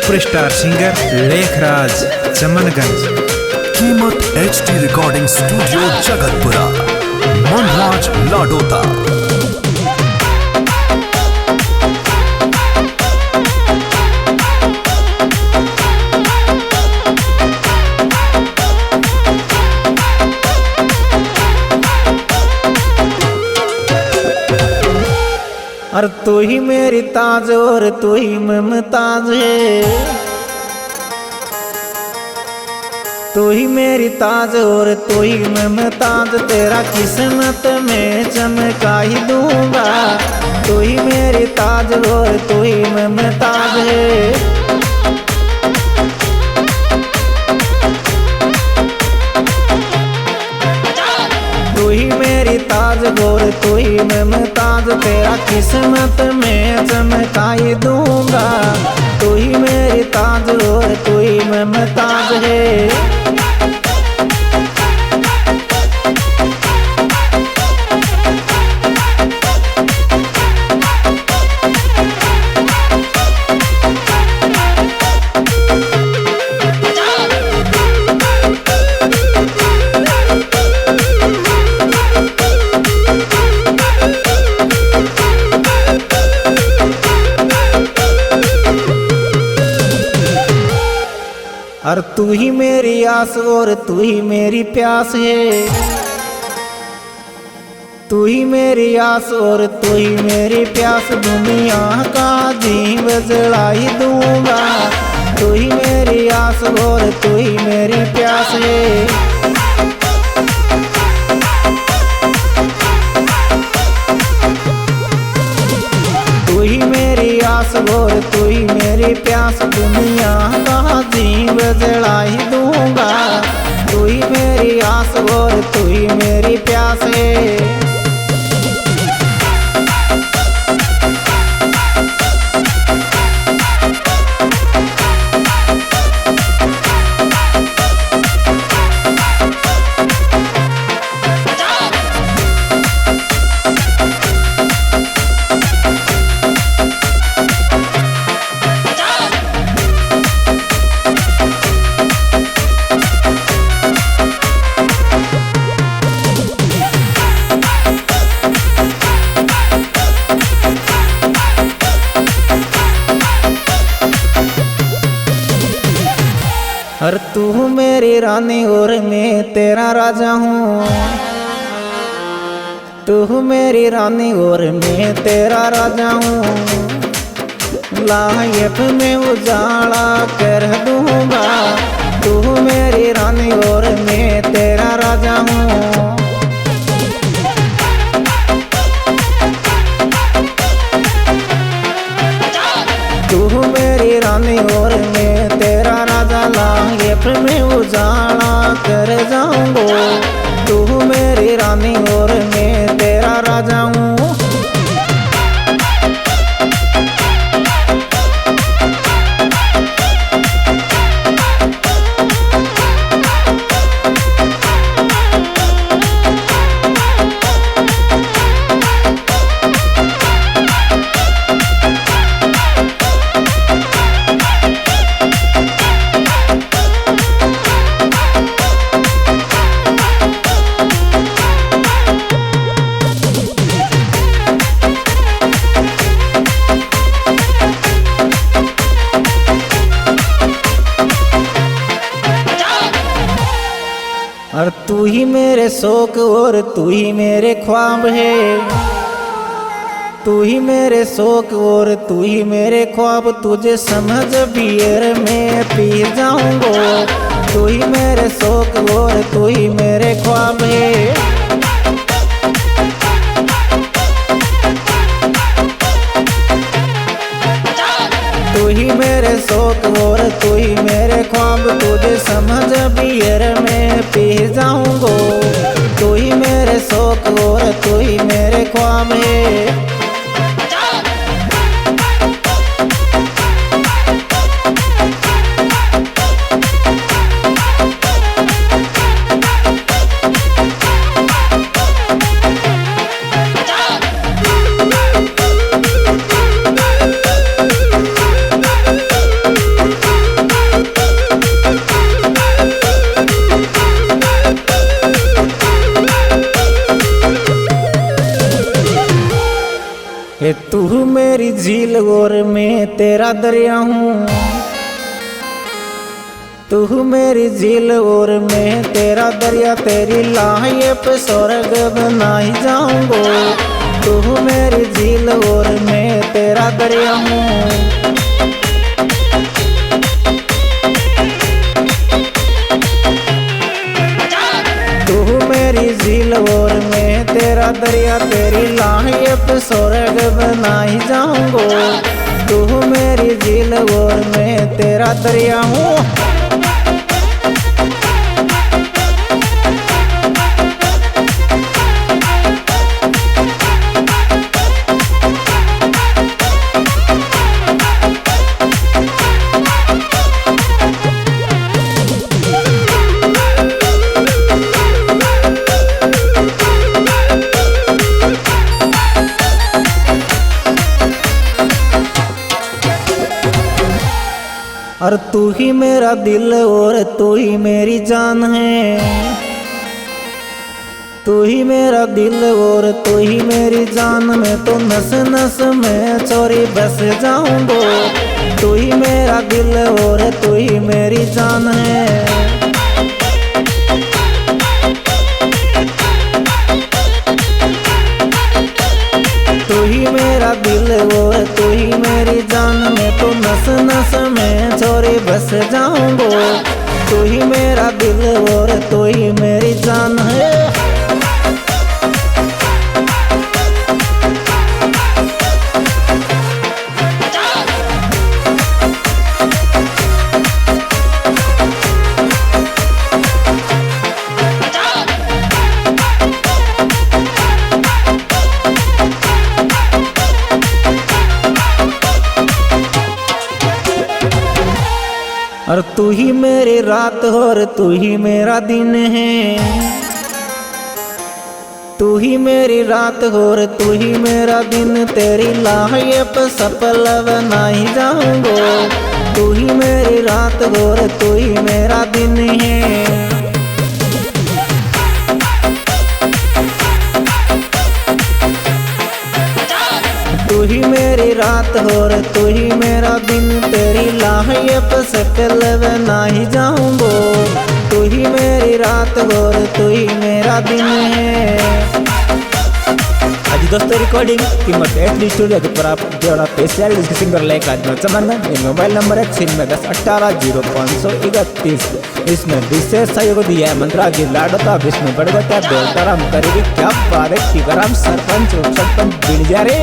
Superstar singer Lekhraj Chamanganj. कीमत HD recording studio Jagatpura, Manraj Ladota. और तू ही मेरी ताज और तू ही मुमताज है, तू ही मेरी ताज और तू ही मुमताज। तेरा किस्मत में चमका ही दूंगा, तू ही मेरी ताज और तू ही मुमताज है। तू ही मेरी ताज गोर तू ही मुमताज, तेरा किस्मत में चमका ही दूंगा, तू ही मेरी ताज गोर तू ही मुमताज है। और तू ही मेरी आस और तू ही मेरी प्यास है, तू ही मेरी आस और तू ही मेरी प्यास। दुनिया का जीव जला ही दूंगा, तू ही मेरी आस और तू ही मेरी प्यास है। तू ही मेरी आस और तू ही मेरी प्यास, दुनिया का जीव जला ही दूंगा, तू ही मेरी आस और तू ही मेरी प्यास है। और तू मेरी रानी और मैं तेरा राजा हूँ, तू मेरी रानी और मैं तेरा राजा हूँ। लाइफ में उजाला कर दूंगा, तू मेरी रानी और मैं तेरा राजा हूँ। तू मेरी रानी और मैं तेरा राजा, लाइफ में उजाला कर जाऊंगा, तू मेरी रानी और मैं तेरा राजा हूँ। और तू ही मेरे शौक और तू ही मेरे ख्वाब है, तू ही मेरे शौक और तू ही मेरे ख्वाब। तुझे समझ बियर में पी जाऊंगा, तू ही मेरे शौक और तू ही मेरे ख्वाब है। तू ही मेरे शौक और तू ही मेरे ख्वाब। तुझे समझ बियर में पी जाऊंगा, तू ही मेरे शौक और तू ही मेरे ख्वाब है। हे तू मेरी झील और मैं तेरा दरिया हूँ, तू मेरी झील और मैं तेरा दरिया, तेरी लाहे पे स्वर्ग बनाई जाऊंगो। तू मेरी झील और मैं तेरा दरिया हूँ, तू मेरी झील और मैं तेरा दरिया, तेरी लाहे पे स्वर्ग बनाई जाऊंगो। तू मेरी झील और मैं तेरा दरिया हूँ। और तू ही मेरा दिल और तू ही मेरी जान है, तू ही मेरा दिल और तू ही मेरी जान, मैं तो नस नस में चोरी बस जाऊंगो। तू ही मेरा दिल और तू ही मेरी जान है, तू ही मेरा दिल और तू ही मेरी जान, मैं तो नस नस में चोरी बस जाऊंगो। तू ही मेरा दिल और तू ही मेरी जान है। और तू ही मेरी रात और तू ही मेरा दिन है, तू ही मेरी रात और तू ही मेरा दिन, तेरी लाहे पे सफल बनाई जाऊंगो। तू ही मेरी रात और तू ही मेरा दिन है, तू ही मेरी रात और तू ही मेरा दिन, तेरी लाहे पे सफल बनाई जाऊंगो। तू ही मेरी रात और तू ही मेरा दिन है। आज दोस्तों रिकॉर्डिंग कीमत एचडी स्टूडियो पर आप जोड़ा स्पेशल सिंगर लेकर चमनगंज। ये मोबाइल नंबर है 1018 इसमें विशेष सहयोग दिया है मंत्राजी लाडोता विष्णु बड़गोटा बेलताराम करीबी क्या बात है सरपंच बिन जा रे।